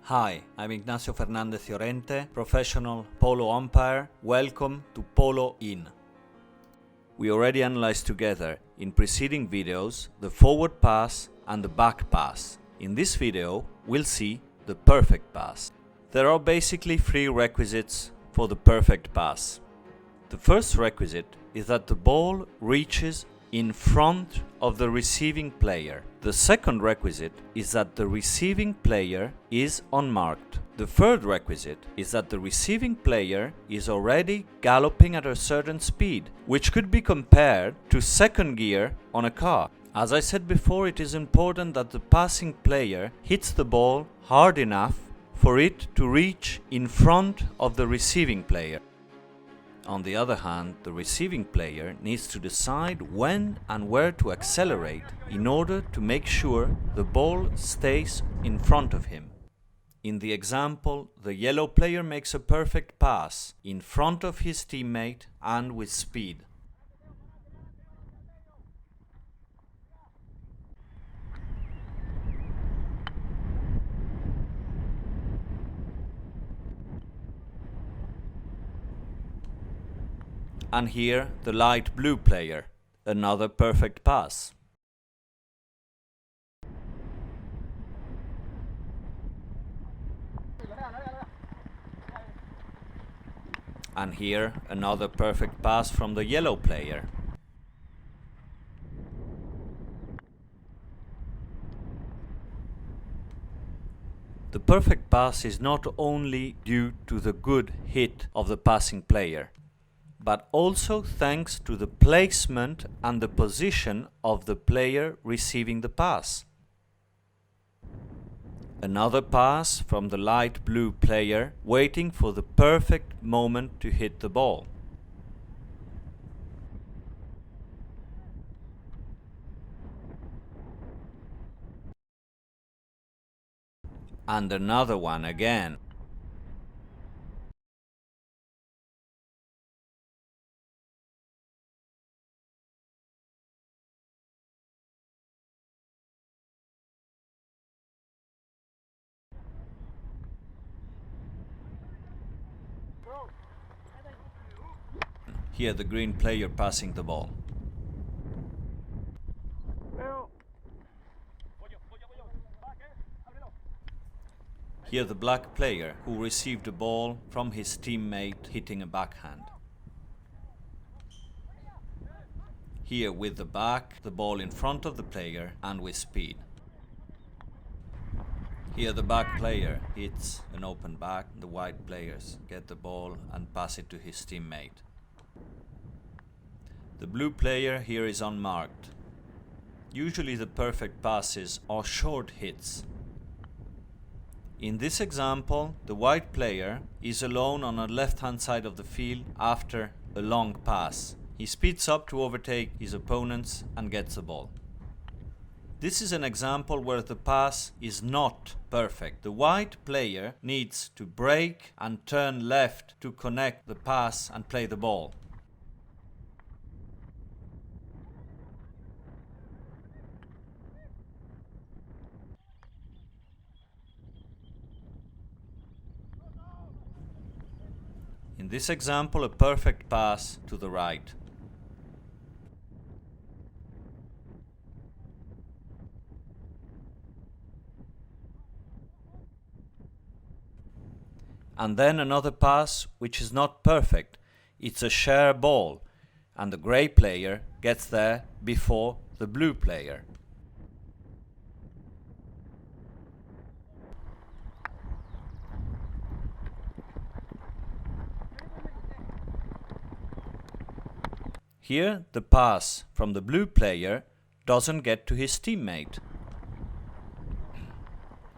Hi, I'm Ignacio Fernandez Llorente, professional polo umpire. Welcome to Polo In. We already analyzed together in preceding videos the forward pass and the back pass. In this video, we'll see the perfect pass. There are basically three requisites for the perfect pass. The first requisite is that the ball reaches in front of the receiving player. The second requisite is that the receiving player is unmarked. The third requisite is that the receiving player is already galloping at a certain speed, which could be compared to second gear on a car. As I said before, it is important that the passing player hits the ball hard enough for it to reach in front of the receiving player. On the other hand, the receiving player needs to decide when and where to accelerate in order to make sure the ball stays in front of him. In the example, the yellow player makes a perfect pass in front of his teammate and with speed. And here, the light blue player, another perfect pass. And here, another perfect pass from the yellow player. The perfect pass is not only due to the good hit of the passing player, but also thanks to the placement and the position of the player receiving the pass. Another pass from the light blue player waiting for the perfect moment to hit the ball. And another one again. Here the green player passing the ball. Here the black player who received the ball from his teammate hitting a backhand. Here with the back, the ball in front of the player and with speed. Here the back player hits an open back, the white players get the ball and pass it to his teammate. The blue player here is unmarked. Usually the perfect passes are short hits. In this example, the white player is alone on the left-hand side of the field after a long pass. He speeds up to overtake his opponents and gets the ball. This is an example where the pass is not perfect. The white player needs to brake and turn left to connect the pass and play the ball. In this example, a perfect pass to the right. And then another pass which is not perfect. It's a share ball, and the grey player gets there before the blue player. Here, the pass from the blue player doesn't get to his teammate.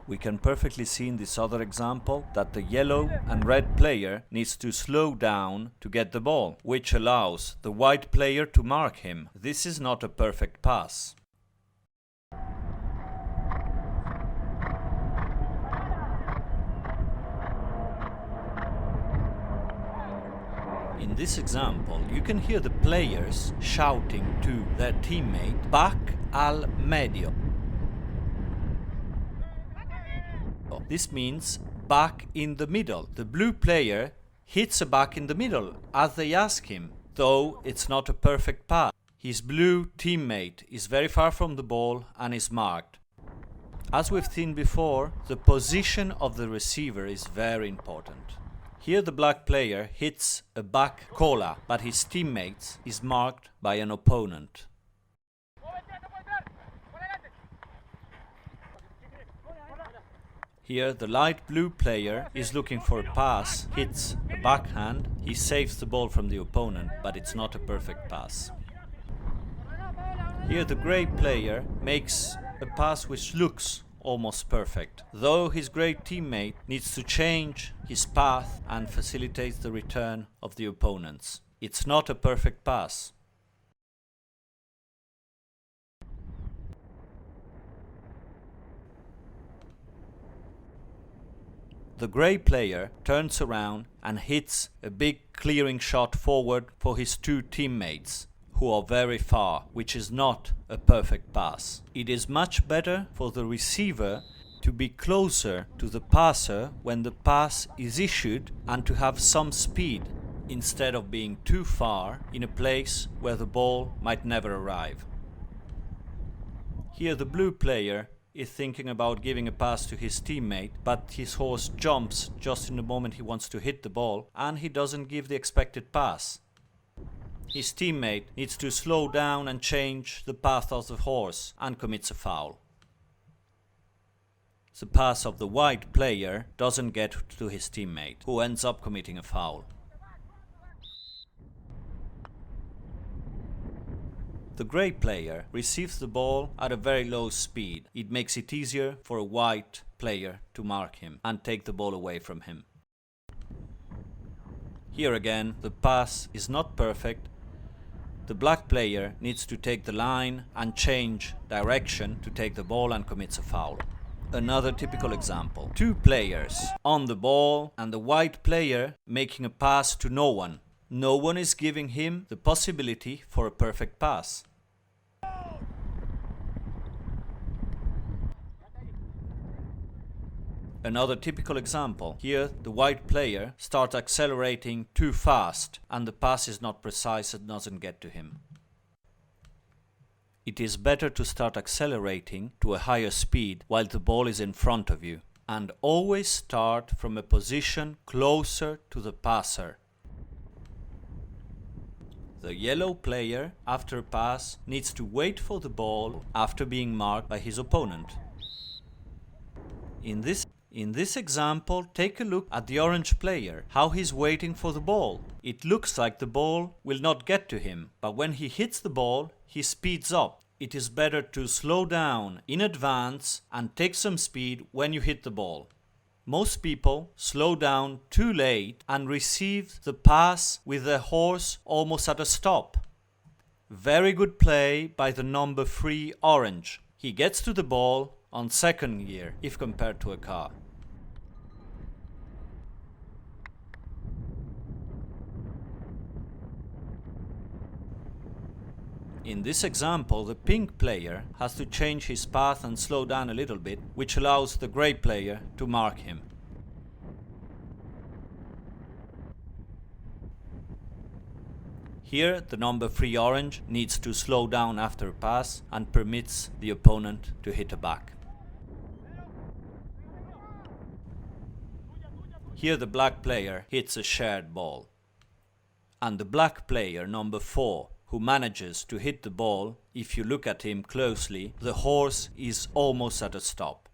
We can perfectly see in this other example that the yellow and red player needs to slow down to get the ball, which allows the white player to mark him. This is not a perfect pass. In this example, you can hear the players shouting to their teammate, "Back al medio." This means back in the middle. The blue player hits a back in the middle as they ask him, though it's not a perfect pass. His blue teammate is very far from the ball and is marked. As we've seen before, the position of the receiver is very important. Here the black player hits a back cola, but his teammate is marked by an opponent. Here the light blue player is looking for a pass, hits a backhand, he saves the ball from the opponent, but it's not a perfect pass. Here the grey player makes a pass which looks almost perfect, though his grey teammate needs to change his path and facilitates the return of the opponents. It's not a perfect pass. The grey player turns around and hits a big clearing shot forward for his two teammates, who are very far, which is not a perfect pass. It is much better for the receiver to be closer to the passer when the pass is issued and to have some speed, instead of being too far in a place where the ball might never arrive. Here the blue player is thinking about giving a pass to his teammate, but his horse jumps just in the moment he wants to hit the ball and he doesn't give the expected pass. His teammate needs to slow down and change the path of the horse and commits a foul. The pass of the white player doesn't get to his teammate, who ends up committing a foul. The grey player receives the ball at a very low speed. It makes it easier for a white player to mark him and take the ball away from him. Here again, the pass is not perfect. The black player needs to take the line and change direction to take the ball and commits a foul. Another typical example. Two players on the ball and the white player making a pass to no one. No one is giving him the possibility for a perfect pass. Another typical example. Here the white player starts accelerating too fast and the pass is not precise and doesn't get to him. It is better to start accelerating to a higher speed while the ball is in front of you, and always start from a position closer to the passer. The yellow player, after a pass, needs to wait for the ball after being marked by his opponent. In this example, take a look at the orange player, how he's waiting for the ball. It looks like the ball will not get to him, but when he hits the ball, he speeds up. It is better to slow down in advance and take some speed when you hit the ball. Most people slow down too late and receive the pass with the horse almost at a stop. Very good play by the number 3 orange. He gets to the ball on second gear if compared to a car. In this example, the pink player has to change his path and slow down a little bit, which allows the grey player to mark him. Here, the number 3 orange needs to slow down after a pass and permits the opponent to hit a back. Here the black player hits a shared ball. And the black player, number 4, who manages to hit the ball, if you look at him closely, the horse is almost at a stop.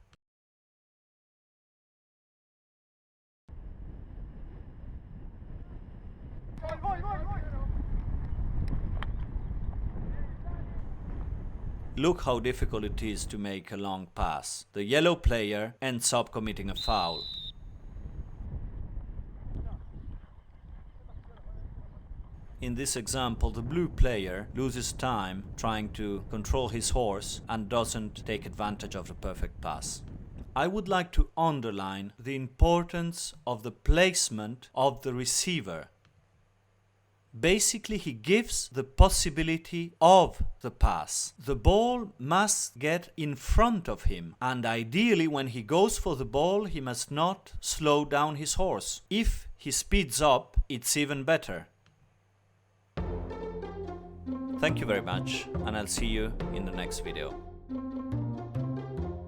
Look how difficult it is to make a long pass. The yellow player ends up committing a foul. In this example, the blue player loses time trying to control his horse and doesn't take advantage of the perfect pass. I would like to underline the importance of the placement of the receiver. Basically, he gives the possibility of the pass. The ball must get in front of him, and ideally when he goes for the ball, he must not slow down his horse. If he speeds up, it's even better. Thank you very much, and I'll see you in the next video.